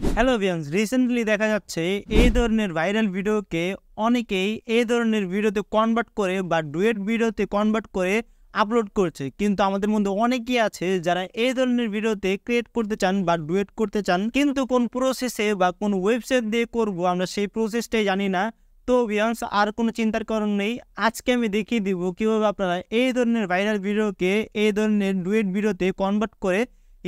Hello viewers, recently দেখা যাচ্ছে এই ধরনের ভাইরাল ভিডিওকে অনেকেই এই ধরনের ভিডিওতে কনভার্ট করে বা ডুয়েট ভিডিওতে কনভার্ট করে আপলোড করছে। কিন্তু আমাদের মধ্যে অনেকেই আছে যারা এই ধরনের ভিডিওতে ক্রিয়েট করতে চান বা ডুয়েট করতে চান, কিন্তু কোন প্রসেসে বা কোন ওয়েবসাইট দিয়ে করব আমরা সেই প্রসেসটাই জানি না। তো ভিউয়ার্স, আর কোনো চিন্তার কারণ নেই, আজকে আমি দেখিয়ে দিব কিভাবে আপনারা এই ধরনের ভাইরাল ভিডিওকে এই ধরনের ডুয়েট ভিডিওতে কনভার্ট করে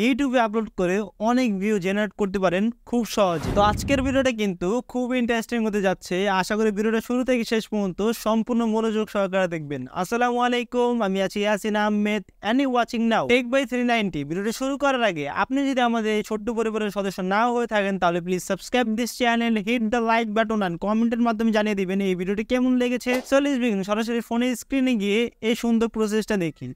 ইউটিউবে আপলোড করে অনেক ভিউ জেনারেট করতে পারেন খুব সহজে। তো আজকের ভিডিওটা কিন্তু খুব ইন্টারেস্টিং হতে যাচ্ছে। আশা করি ভিডিওটা শুরু থেকে শেষ পর্যন্ত সম্পূর্ণ মনোযোগ সহকারে দেখবেন। আসসালামু আলাইকুম, আমি আছি Yasin Ahmed and you watching now tech by 390। ভিডিওটা শুরু করার আগে আপনি যদি আমাদের এই ছোট্ট পরিবারের সদস্য না হয়ে থাকেন তাহলে please subscribe this channel, hit the like button and কমেন্টের মাধ্যমে জানিয়ে দিবেন এই ভিডিওটি কেমন লেগেছে। So let's begin. সরাসরি ফোনের স্ক্রিনে গিয়ে এই সুন্দর প্রসেসটা দেখি।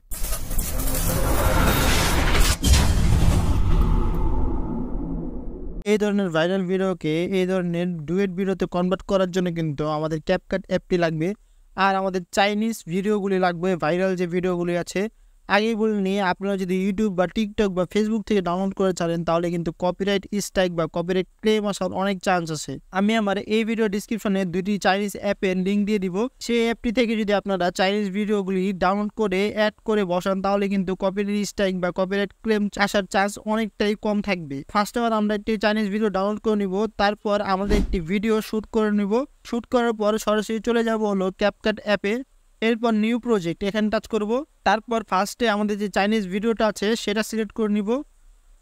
এই ধরনের ভাইরাল ভিডিওকে এই ধরনের ডুয়েট ভিডিওতে কনভার্ট করার জন্য কিন্তু আমাদের ক্যাপকাট অ্যাপটি লাগবে, আর আমাদের চাইনিজ ভিডিওগুলি লাগবে। ভাইরাল যে ভিডিওগুলি আছে আগেই বলে নিয়ে, আপনারা যদি ইউটিউব বা টিকটক বা ফেসবুক থেকে ডাউনলোড করে চালেন তাহলে কিন্তু কপিরাইট স্ট্রাইক বা কপিরাইট ক্লেম আসার অনেক চান্স আছে। আমি আমার এই ভিডিও ডিসক্রিপশনে দুটি চাইনিজ অ্যাপের লিঙ্ক দিয়ে দিব। সেই অ্যাপটি থেকে যদি আপনারা চাইনিজ ভিডিওগুলি ডাউনলোড করে অ্যাড করে বসান তাহলে কিন্তু কপিরাইট স্ট্রাইক বা কপিরাইট ক্লেম আসার চান্স অনেকটাই কম থাকবে। ফার্স্ট অফ অল আমরা একটি চাইনিজ ভিডিও ডাউনলোড করে নিব, তারপর আমাদের একটি ভিডিও শ্যুট করে নিব। শ্যুট করার পর সরাসরি চলে যাব হলো ক্যাপকাট অ্যাপে। এরপর নিউ প্রজেক্ট এখানে টাচ করব। তারপর ফার্স্টে আমাদের যে চাইনিজ ভিডিওটা আছে সেটা সিলেক্ট করে নিব।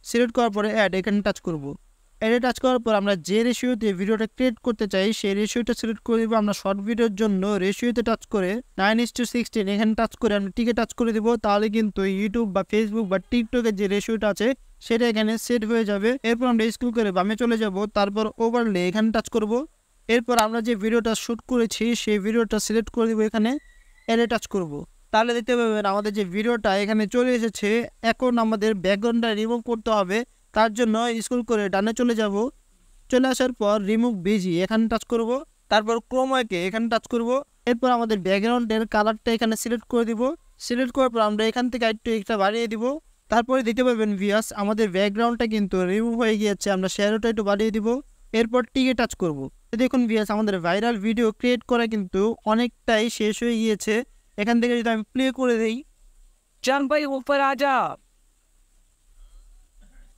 সিলেক্ট করার পরে অ্যাড এখানে টাচ করব। অ্যাডে টাচ করার পর আমরা যে রেশিওতে ভিডিওটা ক্রিয়েট করতে চাই সেই রেশিওটা সিলেক্ট করে দিব। আমরা শর্ট ভিডিওর জন্য রেশিওতে টাচ করে 9:16 এখানে টাচ করে আমরা টিকে টাচ করে দিব। তাহলে কিন্তু ইউটিউব বা ফেসবুক বা টিকটকের যে রেশিওটা আছে সেটা এখানে সেট হয়ে যাবে। এরপর আমরা স্ক্রল করে বামে চলে যাব, তারপর ওভারলে এখানে টাচ করব। এরপর আমরা যে ভিডিওটা শ্যুট করেছি সেই ভিডিওটা সিলেক্ট করে দিব, এখানে অ্যাডে টাচ করব। তাহলে দেখতে পাবেন আমাদের যে ভিডিওটা এখানে চলে এসেছে। এখন আমাদের ব্যাকগ্রাউন্ডটা রিমুভ করতে হবে, তার জন্য স্ক্রল করে ডানে চলে যাব। চলে আসার পর রিমুভ বিজি এখানে টাচ করব, তারপর ক্রোমাকে এখানে টাচ করব। এরপর আমাদের ব্যাকগ্রাউন্ডের কালারটা এখানে সিলেক্ট করে দিব। সিলেক্ট করার পর আমরা এখান থেকে একটু একটা বাড়িয়ে দিব। তারপরে দেখতে পাবেন ভিউয়ার্স আমাদের ব্যাকগ্রাউন্ডটা কিন্তু রিমুভ হয়ে গিয়েছে। আমরা শ্যাডোটা একটু বাড়িয়ে দিব, এরপর টিকে টাচ করব। দেখুন ভিউয়ার্স আমাদের ভাইরাল ভিডিও ক্রিয়েট করা কিন্তু অনেকটাই শেষ হয়ে গিয়েছে। এখান থেকে যদি আমি প্লে করে দেই, चल भाई ऊपर आ जा।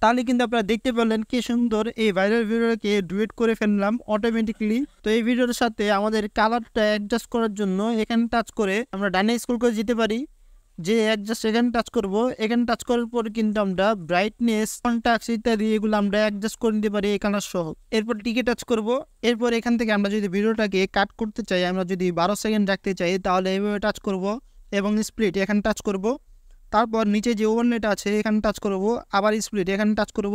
তাহলে কিন্তু আপনারা দেখতে পেলেন কি সুন্দর এই ভাইরাল ভিডিওকে ডুয়েট করে ফেললাম অটোমেটিকলি। তো এই ভিডিওর সাথে আমাদের কালারটা অ্যাডজাস্ট করার জন্য এখানে টাচ করে আমরা ডানে স্ক্রল করে যেতে পারি, যে অ্যাডজাস্ট এখানে টাচ করব। এখানে টাচ করার পর কিন্তু আমরা ব্রাইটনেস, কন্ট্রাস্ট ইত্যাদি এগুলো আমরা অ্যাডজাস্ট করে নিতে পারি এই কালার সহ। এরপর টিকে টাচ করব। এরপর এখান থেকে আমরা যদি ভিডিওটাকে কাট করতে চাই, আমরা যদি 12 সেকেন্ড রাখতে চাই তাহলে এইভাবে টাচ করব এবং স্প্লিট এখানে টাচ করব। তারপর নিচে যে ওভারলেটা আছে এখানে টাচ করব, আবার স্প্লিট এখানে টাচ করব।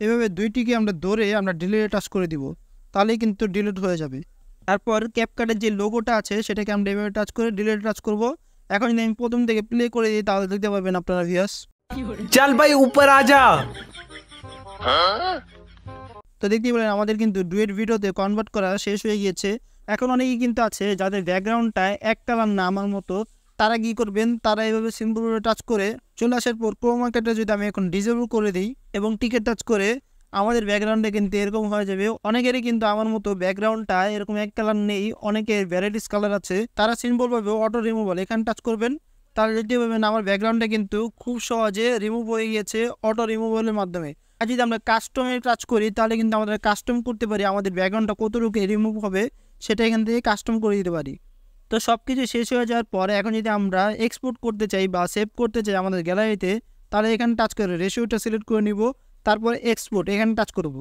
এভাবে দুইটিকে আমরা ধরে আমরা ডিলিটে টাচ করে দিব, তাহলেই কিন্তু ডিলিট হয়ে যাবে। তারপর ক্যাপকাটের যে লোগোটা আছে সেটাকে আমরা এভাবে টাচ করে ডিলিটে টাচ করব। এখন যদি আমি প্রথম থেকে প্লে করে দিই তাহলে দেখতে পাবেন আপনারা ভিউয়ার্স। चल भाई ऊपर आ जा। তো দেখতেই পেলেন আমাদের কিন্তু ডুয়েট ভিডিওতে কনভার্ট করা শেষ হয়ে গিয়েছে। এখন অনেকেই কিন্তু আছে যাদের ব্যাকগ্রাউন্ডটা এক কালার না আমার মতো, তারা কি করবেন, তারা এইভাবে সিম্পলভাবে টাচ করে চলে আসার পর ক্রোমাটাটা যদি আমি এখন ডিসেবল করে দিই এবং টিকে টাচ করে আমাদের ব্যাকগ্রাউন্ডে কিন্তু এরকম হয়ে যাবে। অনেকেরই কিন্তু আমার মতো ব্যাকগ্রাউন্ডটা এরকম এক কালার নেই, অনেকের ভ্যারাইটিস কালার আছে। তারা সিম্পলভাবে অটো রিমুভাল এখানে টাচ করবেন, তাহলে দেখতে পাবেন আমার ব্যাকগ্রাউন্ডটা কিন্তু খুব সহজে রিমুভ হয়ে গিয়েছে অটো রিমুভালের মাধ্যমে। আর যদি আমরা কাস্টমে টাচ করি তাহলে কিন্তু আমাদের কাস্টম করতে পারি, আমাদের ব্যাকগ্রাউন্ডটা কতটুকু রিমুভ হবে সেটা এখান থেকে কাস্টম করে দিতে পারি। তো সব কিছু শেষ হয়ে যাওয়ার পরে এখন যদি আমরা এক্সপোর্ট করতে চাই বা সেভ করতে চাই আমাদের গ্যালারিতে, তাহলে এখানে টাচ করে রেশিওটা সিলেক্ট করে নিব। তারপরে এক্সপোর্ট এখানে টাচ করব।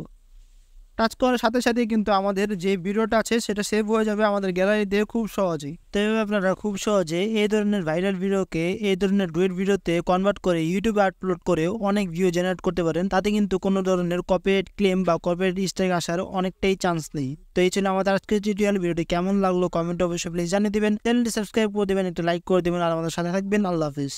টাচ করার সাথে সাথে কিন্তু আমাদের যে ভিডিওটা আছে সেটা সেভ হয়ে যাবে আমাদের গ্যালারিতে খুব সহজেই। তো এইভাবে আপনারা খুব সহজে এই ধরনের ভাইরাল ভিডিওকে এই ধরনের ডুয়েট ভিডিওতে কনভার্ট করে ইউটিউবে আপলোড করে অনেক ভিউ জেনারেট করতে পারেন। তাতে কিন্তু কোনো ধরনের কপিরাইট ক্লেম বা কপিরাইট স্ট্রাইক আসার অনেকটাই চান্স নেই। তো এই ছিল আমাদের আজকের টিউটোরিয়াল। ভিডিওটি কেমন লাগলো কমেন্ট অবশ্যই প্লিজ জানিয়ে দিবেন। চ্যানেলটি সাবস্ক্রাইব করে দেবেন, একটু লাইক করে দেবেন আর আমাদের সাথে থাকবেন। আল্লাহ হাফিজ।